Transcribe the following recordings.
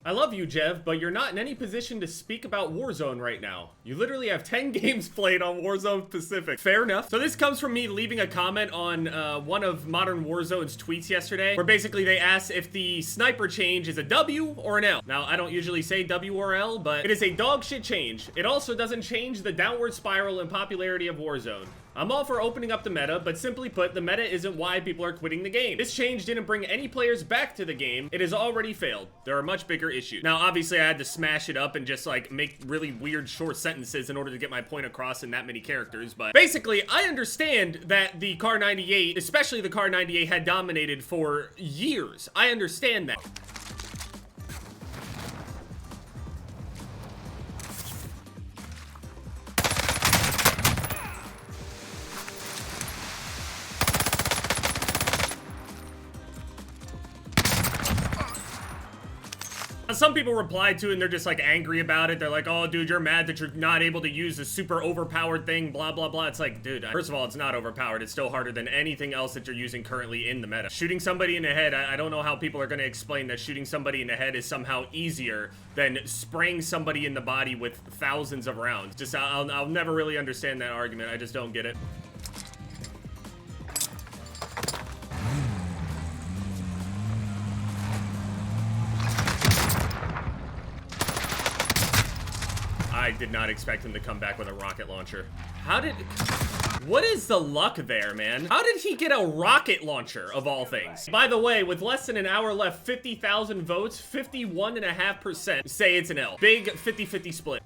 I love you, Jev, but you're not in any position to speak about Warzone right now. You literally have 10 games played on Warzone Pacific. Fair enough. So this comes from me leaving a comment on one of Modern Warzone's tweets yesterday, where basically they asked if the sniper change is a W or an L. Now, I don't usually say W or L, but it is a dog shit change. It also doesn't change the downward spiral in popularity of Warzone. I'm all for opening up the meta, but simply put, the meta isn't why people are quitting the game. This change didn't bring any players back to the game. It has already failed. There are much bigger issues. Now, obviously, I had to smash it up and just, like, make really weird short sentences in order to get my point across in that many characters, but basically, I understand that the Kar 98, especially the Kar 98, had dominated for years. I understand that. Some people replied to it and they're just like angry about it. They're like, oh dude, you're mad that you're not able to use this super overpowered thing, blah, blah, blah. It's like, dude, first of all, it's not overpowered. It's still harder than anything else that you're using currently in the meta. Shooting somebody in the head, I don't know how people are going to explain that shooting somebody in the head is somehow easier than spraying somebody in the body with thousands of rounds. Just, I'll never really understand that argument. I just don't get it. I did not expect him to come back with a rocket launcher. What is the luck there, man? How did he get a rocket launcher, of all things? By the way, with less than an hour left, 50,000 votes, 51.5% say it's an L. Big 50-50 split.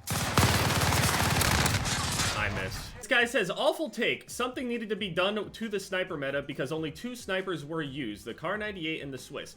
I missed. This guy says, awful take. Something needed to be done to the sniper meta because only 2 snipers were used, the Kar 98 and the Swiss.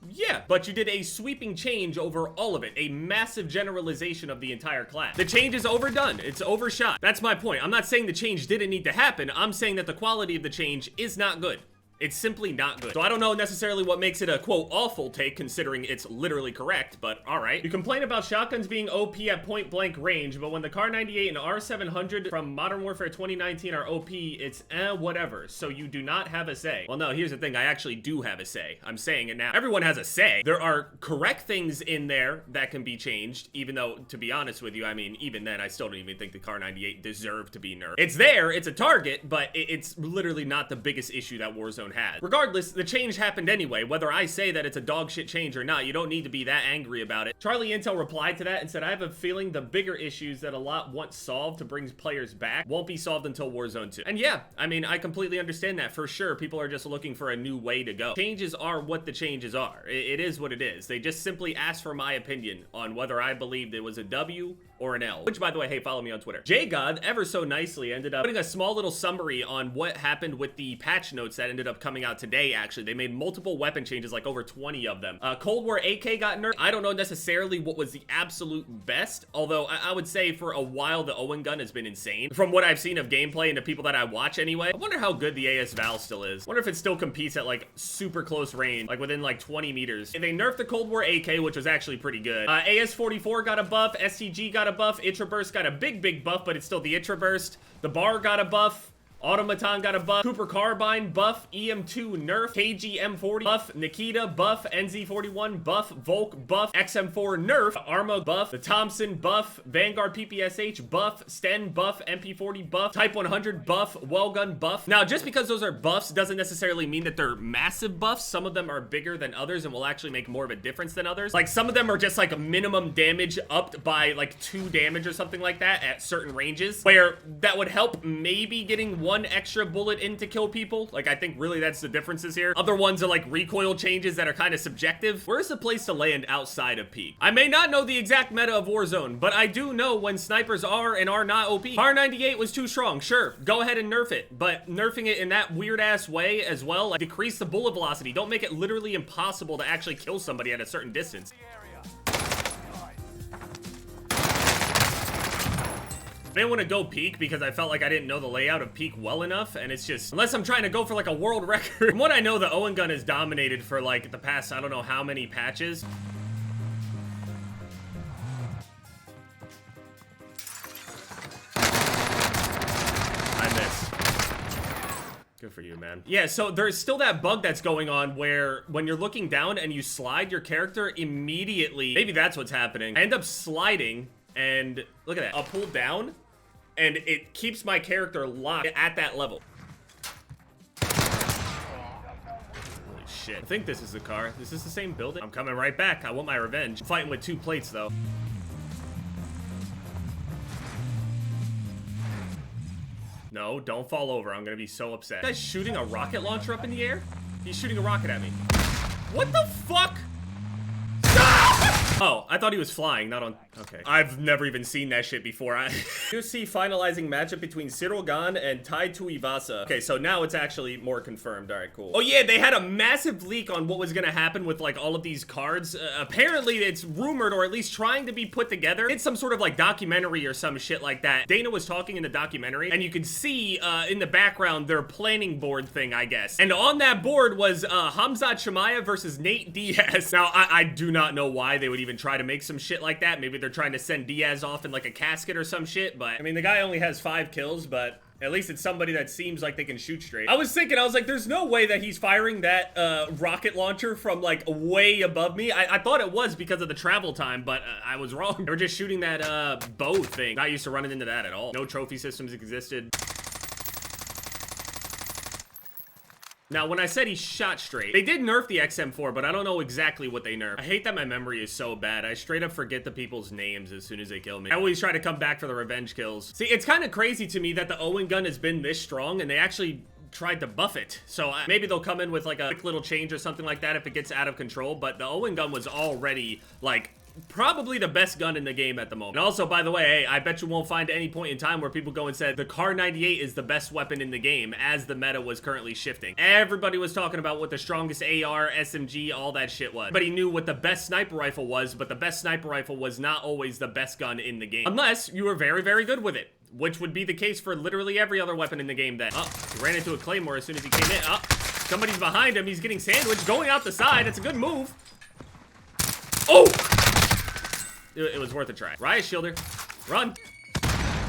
Yeah, but you did a sweeping change over all of it. A massive generalization of the entire class. The change is overdone. It's overshot. That's my point. I'm not saying the change didn't need to happen. I'm saying that the quality of the change is not good. It's simply not good. So I don't know necessarily what makes it a, quote, awful take, considering it's literally correct, but alright. You complain about shotguns being OP at point-blank range, but when the Kar 98 and R700 from Modern Warfare 2019 are OP, it's whatever, so you do not have a say. Well, no, here's the thing, I actually do have a say. I'm saying it now. Everyone has a say. There are correct things in there that can be changed, even though, to be honest with you, I mean, even then, I still don't even think the Kar 98 deserved to be nerfed. It's there, it's a target, but it's literally not the biggest issue that Warzone had. Regardless, the change happened anyway. Whether I say that it's a dog shit change or not, you don't need to be that angry about it. Charlie Intel replied to that and said, I have a feeling the bigger issues that a lot want solved to bring players back won't be solved until Warzone 2. And yeah, I mean, I completely understand that for sure. People are just looking for a new way to go. Changes are what the changes are. It is what it is. They just simply asked for my opinion on whether I believed it was a W or an L. Which, by the way, hey, follow me on Twitter. JGod, ever so nicely, ended up putting a small little summary on what happened with the patch notes that ended up coming out today, actually. They made multiple weapon changes, like over 20 of them. Cold War AK got nerfed. I don't know necessarily what was the absolute best, although I would say for a while the Owen gun has been insane. From what I've seen of gameplay and the people that I watch anyway, I wonder how good the AS Val still is. I wonder if it still competes at like super close range, like within like 20 meters. And they nerfed the Cold War AK, which was actually pretty good. AS-44 got a buff, STG got a buff, Itra Burst got a big buff, but it's still the Itra Burst. The Bar got a buff. Automaton got a buff, Cooper Carbine buff, EM2 nerf, KG M40 buff, Nikita buff, NZ41 buff, Volk buff, XM4 nerf, Arma buff, the Thompson buff, Vanguard PPSH buff, Sten buff, MP40 buff, Type 100 buff, Wellgun buff. Now, just because those are buffs doesn't necessarily mean that they're massive buffs. Some of them are bigger than others and will actually make more of a difference than others. Like, some of them are just like a minimum damage upped by like 2 damage or something like that at certain ranges, where that would help maybe getting 1 extra bullet in to kill people. Like, I think really that's the differences here. Other ones are like recoil changes that are kind of subjective. Where's the place to land outside of peak? I may not know the exact meta of Warzone, but I do know when snipers are and are not OP. Kar 98 was too strong. Sure, go ahead and nerf it, but nerfing it in that weird ass way as well, like decrease the bullet velocity. Don't make it literally impossible to actually kill somebody at a certain distance. I didn't want to go peak because I felt like I didn't know the layout of peak well enough, and it's just, unless I'm trying to go for like a world record. From what I know, the Owen gun has dominated for like the past, I don't know how many patches. I missed. Good for you, man. Yeah, so there's still that bug that's going on where when you're looking down and you slide your character immediately, maybe that's what's happening. I end up sliding and look at that. I'll pull down and it keeps my character locked at that level. Holy shit. I think this is the car. Is this the same building? I'm coming right back. I want my revenge. I'm fighting with 2 plates though. No, don't fall over. I'm gonna be so upset. This guy's shooting a rocket launcher up in the air? He's shooting a rocket at me. What the fuck? Oh, I thought he was flying, not on... Okay. I've never even seen that shit before. UFC finalizing matchup between Cyril Gane and Tai Tuivasa. Okay, so now it's actually more confirmed. All right, cool. Oh yeah, they had a massive leak on what was gonna happen with like all of these cards. Apparently it's rumored, or at least trying to be put together. It's some sort of like documentary or some shit like that. Dana was talking in the documentary, and you can see in the background their planning board thing, I guess. And on that board was Hamzat Chimaev versus Nate Diaz. Now, I do not know why they would even try to make some shit like that. Maybe they're trying to send Diaz off in like a casket or some shit, but I mean, the guy only has 5 kills, but at least it's somebody that seems like they can shoot straight. I was like, there's no way that he's firing that rocket launcher from like way above me. I thought it was because of the travel time, but I was wrong. They were just shooting that bow thing. Not used to running into that at all. No trophy systems existed. Now, when I said he shot straight, they did nerf the XM4, but I don't know exactly what they nerfed. I hate that my memory is so bad. I straight up forget the people's names as soon as they kill me. I always try to come back for the revenge kills. See, it's kind of crazy to me that the Owen gun has been this strong, and they actually tried to buff it. So maybe they'll come in with like a quick little change or something like that if it gets out of control, but the Owen gun was already like probably the best gun in the game at the moment. And also, by the way, hey, I bet you won't find any point in time where people go and said the Kar 98 is the best weapon in the game as the meta was currently shifting. Everybody was talking about what the strongest AR, SMG, all that shit was. But he knew what the best sniper rifle was, but the best sniper rifle was not always the best gun in the game. Unless you were very, very good with it, which would be the case for literally every other weapon in the game then. Oh, he ran into a claymore as soon as he came in. Oh, somebody's behind him. He's getting sandwiched, going out the side. It's a good move. Oh! It was worth a try. Riot Shielder. Run.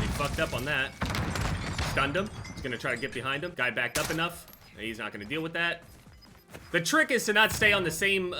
He fucked up on that. Stunned him. He's gonna try to get behind him. Guy backed up enough. He's not gonna deal with that. The trick is to not stay on the same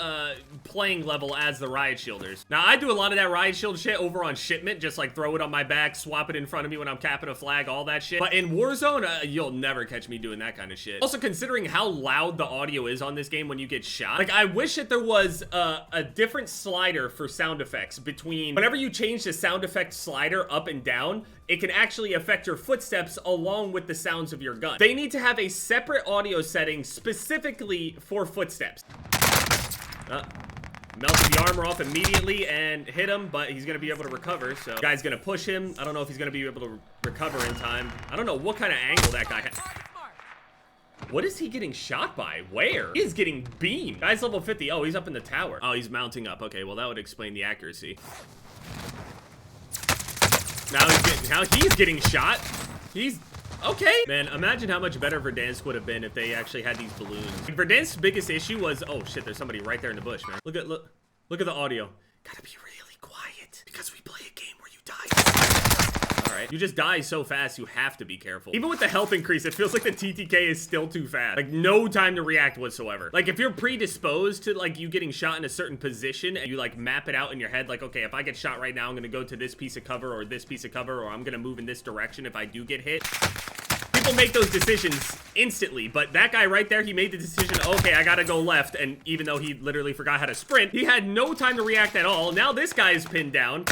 playing level as the Riot Shielders. Now, I do a lot of that Riot Shield shit over on shipment, just like throw it on my back, swap it in front of me when I'm capping a flag, all that shit. But in Warzone, you'll never catch me doing that kind of shit. Also, considering how loud the audio is on this game when you get shot, like, I wish that there was a different slider for sound effects between whenever you change the sound effect slider up and down, it can actually affect your footsteps along with the sounds of your gun. They need to have a separate audio setting specifically for footsteps. Melted the armor off immediately and hit him, but he's gonna be able to recover, so guy's gonna push him. I don't know if he's gonna be able to recover in time. I don't know what kind of angle that guy has. What is he getting shot by? Where? He is getting beamed. Guy's level 50. Oh, he's up in the tower. Oh, he's mounting up. Okay, well, that would explain the accuracy. Now he's getting shot. He's okay. Man, imagine how much better Verdansk would have been if they actually had these balloons. Verdansk's biggest issue was, oh shit, there's somebody right there in the bush, man. Look at the audio. Gotta be really quiet because we play a game where you die. All right, you just die so fast, you have to be careful. Even with the health increase, it feels like the TTK is still too fast. Like, no time to react whatsoever. Like, if you're predisposed to, like, you getting shot in a certain position and you, like, map it out in your head, like, okay, if I get shot right now, I'm gonna go to this piece of cover or this piece of cover, or I'm gonna move in this direction if I do get hit. People make those decisions instantly, but that guy right there, he made the decision, okay, I gotta go left, and even though he literally forgot how to sprint, he had no time to react at all. Now this guy is pinned down.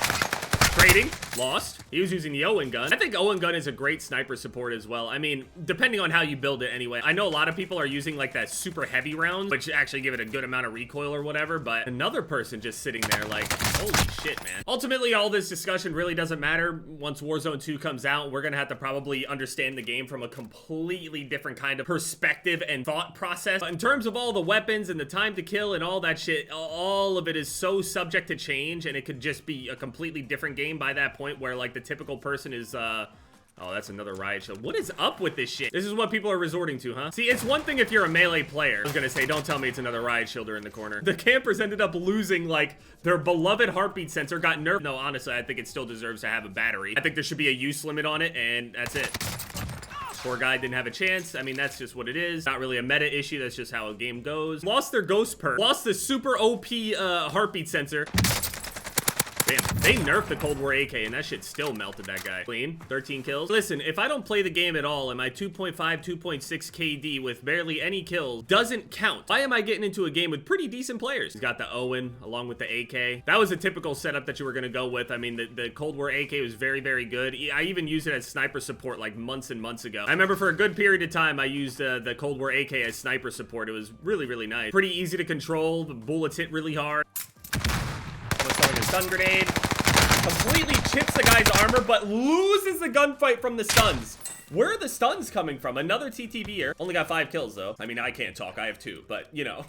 Trading, lost. He was using the Owen gun. I think Owen gun is a great sniper support as well. I mean, depending on how you build it anyway. I know a lot of people are using like that super heavy round, which actually give it a good amount of recoil or whatever, but another person just sitting there like, holy shit, man. Ultimately, all this discussion really doesn't matter. Once Warzone 2 comes out, we're gonna have to probably understand the game from a completely different kind of perspective and thought process. But in terms of all the weapons and the time to kill and all that shit, all of it is so subject to change, and it could just be a completely different game by that point where like the typical person is oh, that's another riot shield. What is up with this shit? This is what people are resorting to, huh? See, it's one thing if you're a melee player. I was gonna say, don't tell me it's another riot shielder in the corner. The campers ended up losing like their beloved heartbeat sensor got nerfed. No, honestly, I think it still deserves to have a battery. I think there should be a use limit on it, and that's it. Poor guy didn't have a chance. I mean, that's just what it is. Not really a meta issue. That's just how a game goes. Lost their ghost perk. Lost the super OP heartbeat sensor. Damn, they nerfed the Cold War AK and that shit still melted that guy. Clean, 13 kills. Listen, if I don't play the game at all and my 2.5, 2.6 KD with barely any kills doesn't count, why am I getting into a game with pretty decent players? He's got the Owen along with the AK. That was a typical setup that you were gonna go with. I mean, the Cold War AK was very, very good. I even used it as sniper support like months and months ago. I remember for a good period of time, I used the Cold War AK as sniper support. It was really, really nice. Pretty easy to control. The bullets hit really hard. Throwing a stun grenade, completely chips the guy's armor, but loses the gunfight from the stuns. Where are the stuns coming from? Another TTV here. Only got 5 kills, though. I mean, I can't talk. I have 2, but, you know.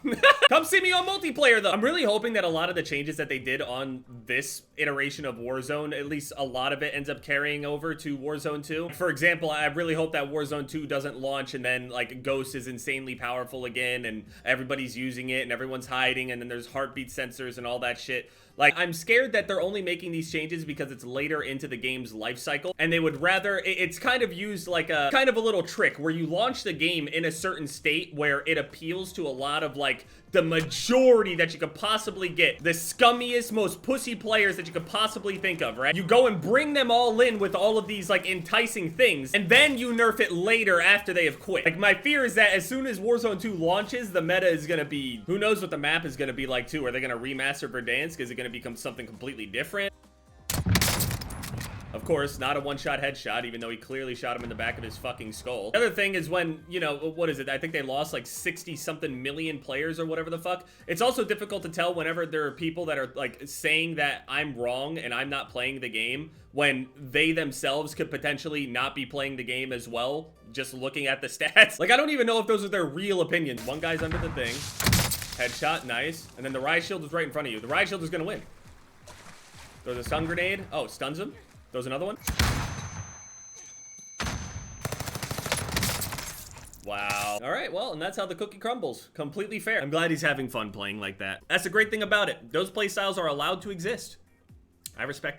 Come see me on multiplayer, though. I'm really hoping that a lot of the changes that they did on this iteration of Warzone, at least a lot of it ends up carrying over to Warzone 2. For example, I really hope that Warzone 2 doesn't launch and then, like, Ghost is insanely powerful again and everybody's using it and everyone's hiding and then there's heartbeat sensors and all that shit. Like, I'm scared that they're only making these changes because it's later into the game's life cycle, and they would rather, it's kind of used like a, kind of a little trick where you launch the game in a certain state where it appeals to a lot of, like, the majority that you could possibly get. The scummiest, most pussy players that you could possibly think of, right? You go and bring them all in with all of these, like, enticing things, and then you nerf it later after they have quit. Like, my fear is that as soon as Warzone 2 launches, the meta is gonna be, who knows what the map is gonna be like, too. Are they gonna remaster Verdansk? Is it gonna become something completely different? Of course, not a one-shot headshot, even though he clearly shot him in the back of his fucking skull. The other thing is when, you know, what is it? I think they lost like 60-something million players or whatever the fuck. It's also difficult to tell whenever there are people that are like saying that I'm wrong and I'm not playing the game when they themselves could potentially not be playing the game as well, just looking at the stats. Like, I don't even know if those are their real opinions. One guy's under the thing. Headshot, nice. And then the riot shield is right in front of you. The riot shield is gonna win. Throws a stun grenade. Oh, stuns him. Throws another one. Wow. All right, well, and that's how the cookie crumbles. Completely fair. I'm glad he's having fun playing like that. That's the great thing about it. Those play styles are allowed to exist. I respect it.